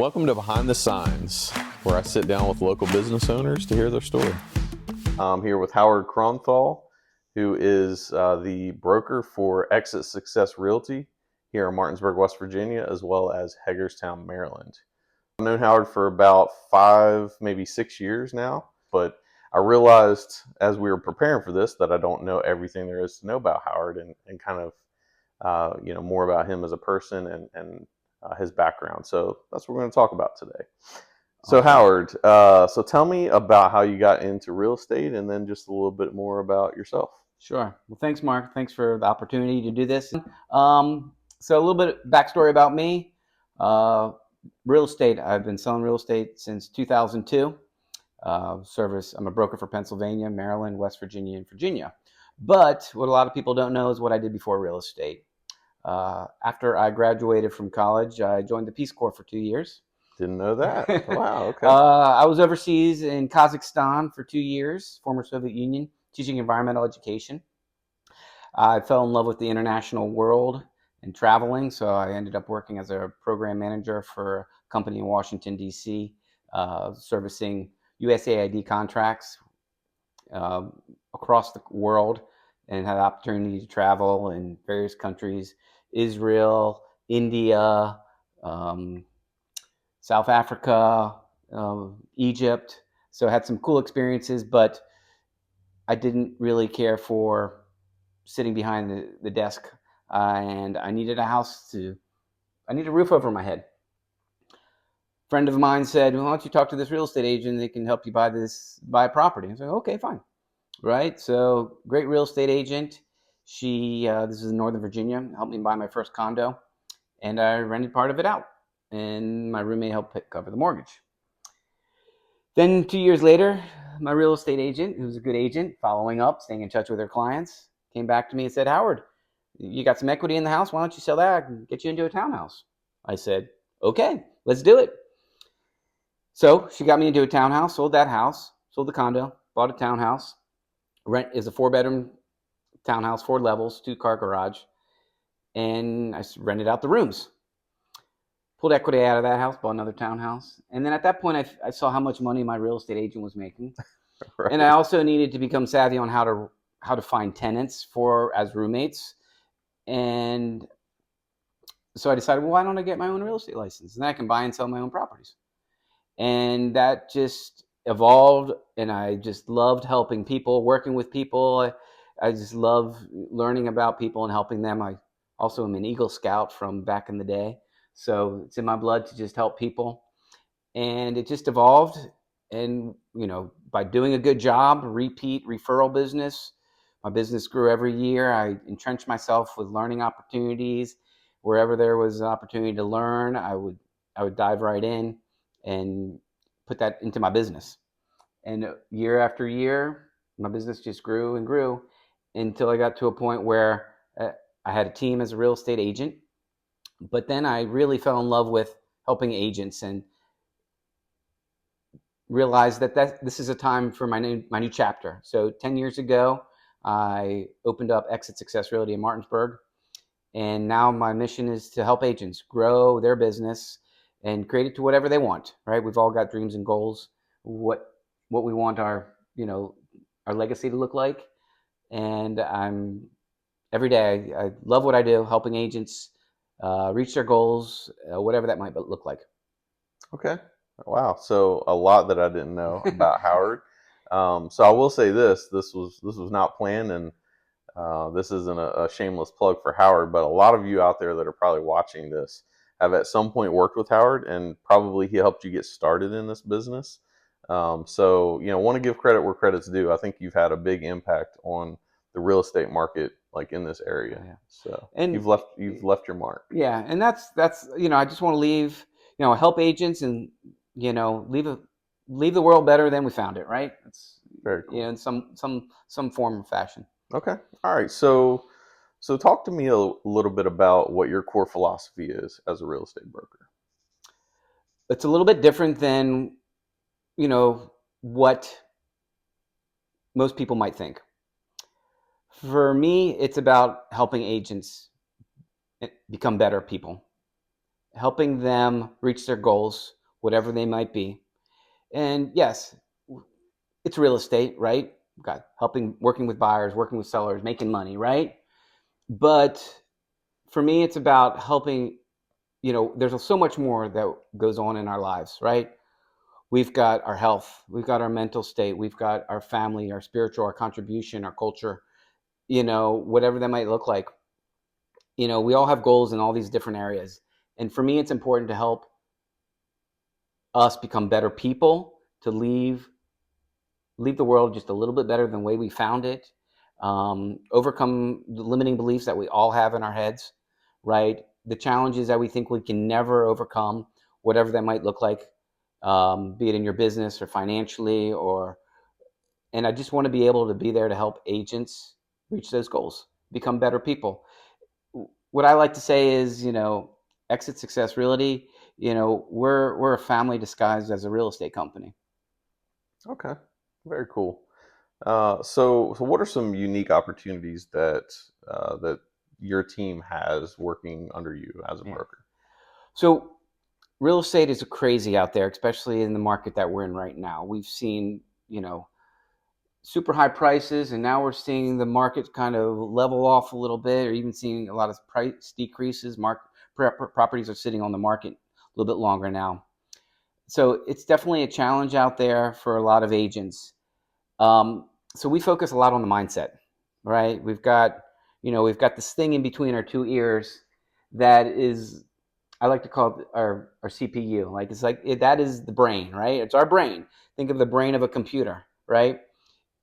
Welcome to Behind the Signs, where I sit down with local business owners to hear their story. I'm here with Howard Kronthal, who is the broker for Exit Success Realty here in Martinsburg, West Virginia, as well as Hagerstown, Maryland. I've known Howard for about 5, maybe 6 years now, but I realized as we were preparing for this that I don't know everything there is to know about Howard and kind of more about him as a person and his background. So that's what we're going to talk about today. So Awesome. Howard, so tell me about how you got into real estate and then just a little bit more about yourself. Sure. Well, thanks, Mark. Thanks for the opportunity to do this. So a little bit of backstory about me. Real estate. I've been selling real estate since 2002. I'm a broker for Pennsylvania, Maryland, West Virginia, and Virginia. But what a lot of people don't know is what I did before real estate. After I graduated from college, I joined the Peace Corps for 2 years. Didn't know that. Wow, okay. I was overseas in Kazakhstan for 2 years, former Soviet Union, teaching environmental education. I fell in love with the international world and traveling, so I ended up working as a program manager for a company in Washington, D.C., servicing USAID contracts across the world, and had the opportunity to travel in various countries, Israel, India, South Africa, Egypt. So I had some cool experiences, but I didn't really care for sitting behind the desk. And I needed I needed a roof over my head. A friend of mine said, well, why don't you talk to this real estate agent? They can help you buy a property. I said, okay, fine. Right. So great real estate agent. This is in Northern Virginia, helped me buy my first condo, and I rented part of it out. And my roommate helped cover the mortgage. Then 2 years later, my real estate agent, who's a good agent, following up, staying in touch with her clients, came back to me and said, Howard, you got some equity in the house. Why don't you sell that and get you into a townhouse? I said, okay, let's do it. So she got me into a townhouse, sold that house, sold the condo, bought a townhouse. Rent is a 4-bedroom townhouse, 4 levels, 2-car garage. And I rented out the rooms. Pulled equity out of that house, bought another townhouse. And then at that point, I saw how much money my real estate agent was making. Right. And I also needed to become savvy on how to find tenants as roommates. And so I decided, well, why don't I get my own real estate license? And then I can buy and sell my own properties. And that just evolved, and I just loved helping people, working with people. I just love learning about people and helping them. I also am an Eagle Scout from back in the day. So it's in my blood to just help people. And it just evolved. And, by doing a good job, referral business, my business grew every year. I entrenched myself with learning opportunities. Wherever there was an opportunity to learn, I would dive right in and put that into my business. And year after year, my business just grew and grew until I got to a point where I had a team as a real estate agent. But then I really fell in love with helping agents and realized that this is a time for my new chapter. So 10 years ago, I opened up Exit Success Realty in Martinsburg. And now my mission is to help agents grow their business and create it to whatever they want, right? We've all got dreams and goals, what we want our legacy to look like. And every day, I love what I do, helping agents reach their goals, whatever that might look like. Okay. Wow. So a lot that I didn't know about Howard. So I will say this was not planned, and this isn't a shameless plug for Howard, but a lot of you out there that are probably watching this have at some point worked with Howard, and probably he helped you get started in this business. So, want to give credit where credit's due. I think you've had a big impact on the real estate market, like in this area. Yeah. So and you've left your mark. Yeah. And that's, I just want to leave, help agents and, leave the world better than we found it. Right. It's very cool. In some form or fashion. Okay. All right. So talk to me a little bit about what your core philosophy is as a real estate broker. It's a little bit different than, what most people might think. For me, it's about helping agents become better people, helping them reach their goals, whatever they might be. And yes, it's real estate, right? Got helping, working with buyers, working with sellers, making money, right? But for me, it's about helping. There's so much more that goes on in our lives, right? We've got our health, we've got our mental state, we've got our family, our spiritual, our contribution, our culture, whatever that might look like. We all have goals in all these different areas. And for me, it's important to help us become better people, to leave the world just a little bit better than the way we found it, overcome the limiting beliefs that we all have in our heads, right? The challenges that we think we can never overcome, whatever that might look like, be it in your business or financially, and I just want to be able to be there to help agents reach those goals, become better people. What I like to say is, Exit Success Realty, we're a family disguised as a real estate company. Okay, very cool. So what are some unique opportunities that your team has working under you as a Yeah. broker? So real estate is crazy out there, especially in the market that we're in right now. We've seen, super high prices, and now we're seeing the market kind of level off a little bit, or even seeing a lot of price decreases. Properties are sitting on the market a little bit longer now. So it's definitely a challenge out there for a lot of agents. So we focus a lot on the mindset, right? We've got this thing in between our two ears that is, I like to call it our CPU. Like that is the brain, right? It's our brain. Think of the brain of a computer, right?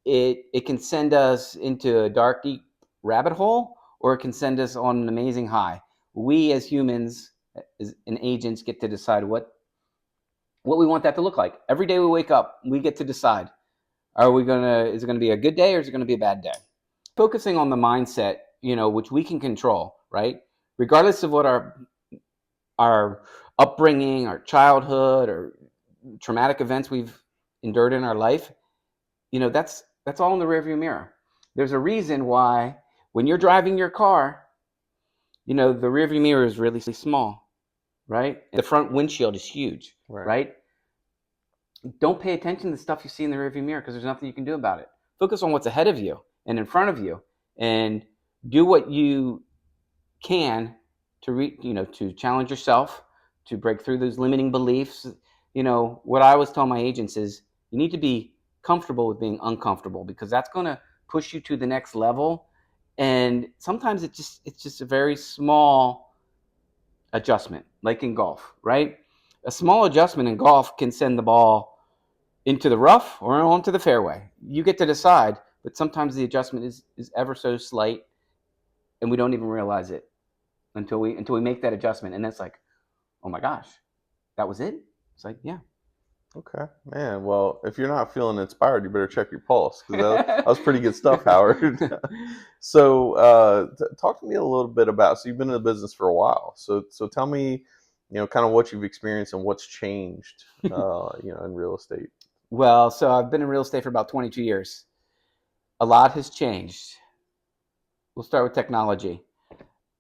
It can send us into a dark, deep rabbit hole, or it can send us on an amazing high. We as humans, and agents, get to decide what we want that to look like. Every day we wake up, we get to decide: is it gonna be a good day, or is it gonna be a bad day? Focusing on the mindset, which we can control, right? Regardless of what our upbringing, our childhood, or traumatic events we've endured in our life, that's all in the rearview mirror. There's a reason why when you're driving your car, the rearview mirror is really small, right? The front windshield is huge, Right. right? Don't pay attention to the stuff you see in the rearview mirror, because there's nothing you can do about it. Focus on what's ahead of you and in front of you, and do what you can to challenge yourself, to break through those limiting beliefs. What I always tell my agents is, you need to be comfortable with being uncomfortable, because that's going to push you to the next level. And sometimes it's just a very small adjustment, like in golf, right? A small adjustment in golf can send the ball into the rough or onto the fairway. You get to decide, but sometimes the adjustment is ever so slight, and we don't even realize it until we make that adjustment, and it's like, oh my gosh, that was it. It's like, yeah. Okay, man. Well, if you're not feeling inspired, you better check your pulse, because that was pretty good stuff, Howard. So, talk to me a little bit about. So, you've been in the business for a while. So tell me, kind of what you've experienced and what's changed, in real estate. Well, so I've been in real estate for about 22 years. A lot has changed. We'll start with technology.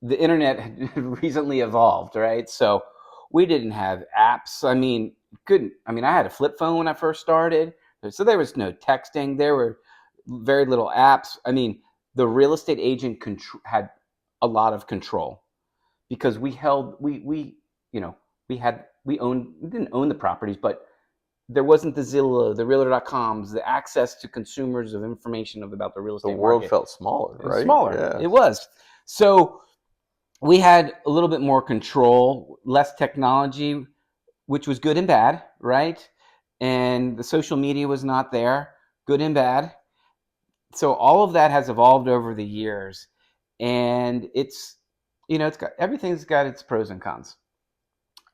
The internet had recently evolved, right? So we didn't have apps. I had a flip phone when I first started. So there was no texting. There were very little apps. The real estate agent had a lot of control, because we didn't own the properties, but there wasn't the Zillow, the Realtor.coms, the access to consumers of information about the real The estate world market. felt smaller, It was right? smaller. Yeah. It was. So we had a little bit more control, less technology, which was good and bad, right? And the social media was not there, good and bad. So all of that has evolved over the years, and everything's got its pros and cons.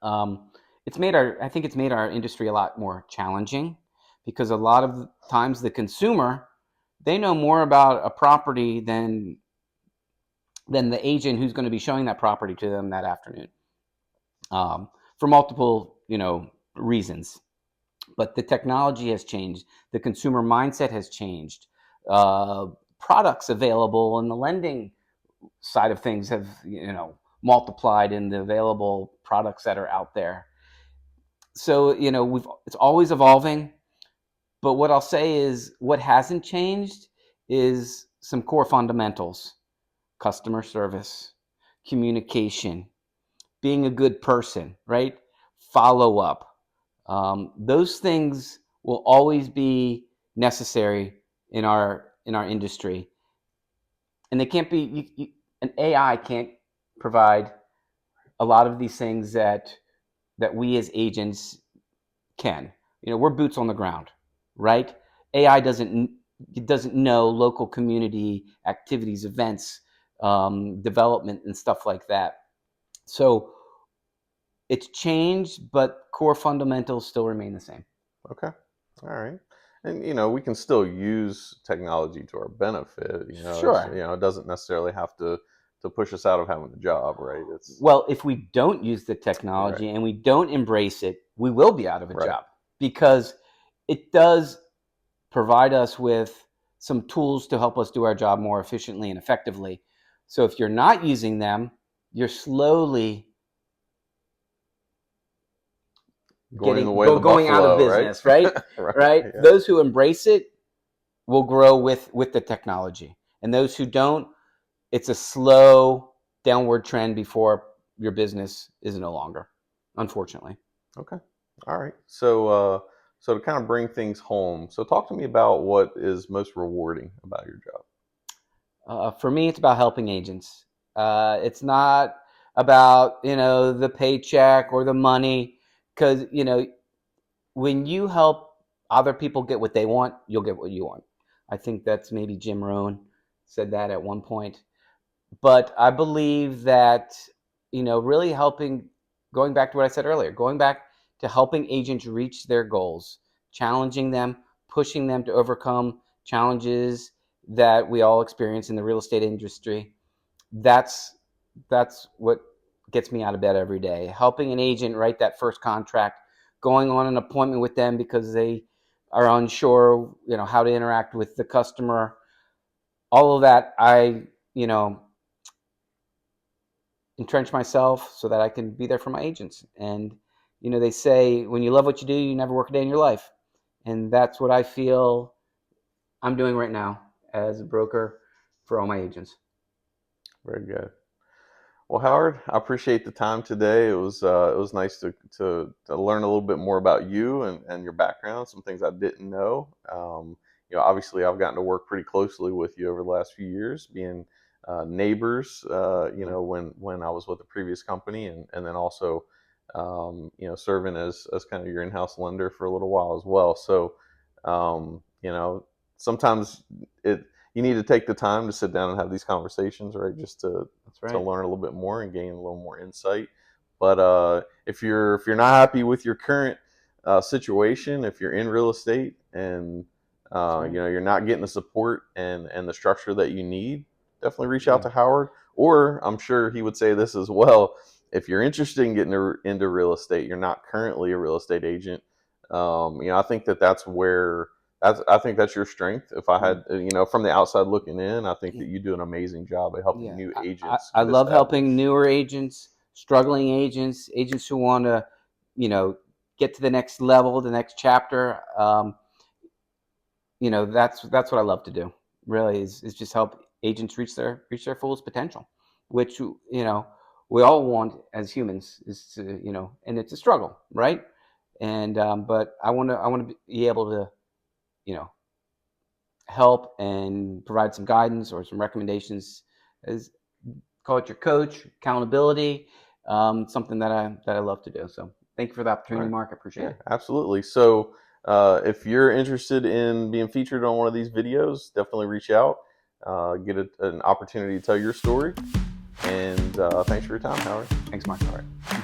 I think it's made our industry a lot more challenging, because a lot of times the consumer, they know more about a property than the agent who's going to be showing that property to them that afternoon, for multiple reasons. But the technology has changed, the consumer mindset has changed, products available in the lending side of things have multiplied in the available products that are out there. So, it's always evolving. But what I'll say is what hasn't changed is some core fundamentals: customer service, communication, being a good person, right? Follow up. Those things will always be necessary in our industry, and they can't be. An AI can't provide a lot of these things that we as agents can. We're boots on the ground, right? AI doesn't know local community activities, events, development, and stuff like that. So it's changed, but core fundamentals still remain the same. Okay. All right. And we can still use technology to our benefit. It's Sure. it doesn't necessarily have to push us out of having a job, right? It's Well, if we don't use the right, technology and we don't embrace it, we will be out of a right, job, because it does provide us with some tools to help us do our job more efficiently and effectively. So if you're not using them, you're slowly going the way of the going out of buffalo, right? business, right? Right. Right. Yeah. Those who embrace it will grow with the technology, and those who don't, it's a slow downward trend before your business is no longer, unfortunately. Okay. All right. So to kind of bring things home, so talk to me about what is most rewarding about your job. For me, it's about helping agents. It's not about the paycheck or the money, because when you help other people get what they want, you'll get what you want. I think that's maybe Jim Rohn said that at one point. But I believe that really helping, going back to what I said earlier, going back to helping agents reach their goals, challenging them, pushing them to overcome challenges that we all experience in the real estate industry. That's what gets me out of bed every day. Helping an agent write that first contract, going on an appointment with them because they are unsure, how to interact with the customer. All of that, I entrench myself so that I can be there for my agents. And they say when you love what you do, you never work a day in your life. And that's what I feel I'm doing right now as a broker for all my agents. Very good. Well, Howard, I appreciate the time today. It was nice to learn a little bit more about you and your background, some things I didn't know. Obviously, I've gotten to work pretty closely with you over the last few years, being neighbors. When I was with the previous company, and then also, serving as kind of your in-house lender for a little while as well. So, sometimes it you need to take the time to sit down and have these conversations, right? Just to That's to right. learn a little bit more and gain a little more insight. But if you're not happy with your current situation, if you're in real estate and That's right. you're not getting the support and the structure that you need, definitely reach out Yeah. to Howard. Or I'm sure he would say this as well. If you're interested in getting into real estate, you're not currently a real estate agent. I think that's where I think that's your strength. If I Mm. had, from the outside looking in, I think that you do an amazing job at helping Yeah. new I, agents I get love helping established. newer agents, struggling agents, agents who want to, you know, get to the next level, the next chapter. That's what I love to do. Really, is just help agents reach their fullest potential, which we all want as humans, is to and it's a struggle, right? And but I want to be able to you know help and provide some guidance or some recommendations, as call it your coach, accountability, something that I love to do. So thank you for the opportunity, Right. Mark. I appreciate Yeah, it. absolutely. So, if you're interested in being featured on one of these videos, definitely reach out, get an opportunity to tell your story. And thanks for your time, Howard. Thanks, Mark. All right.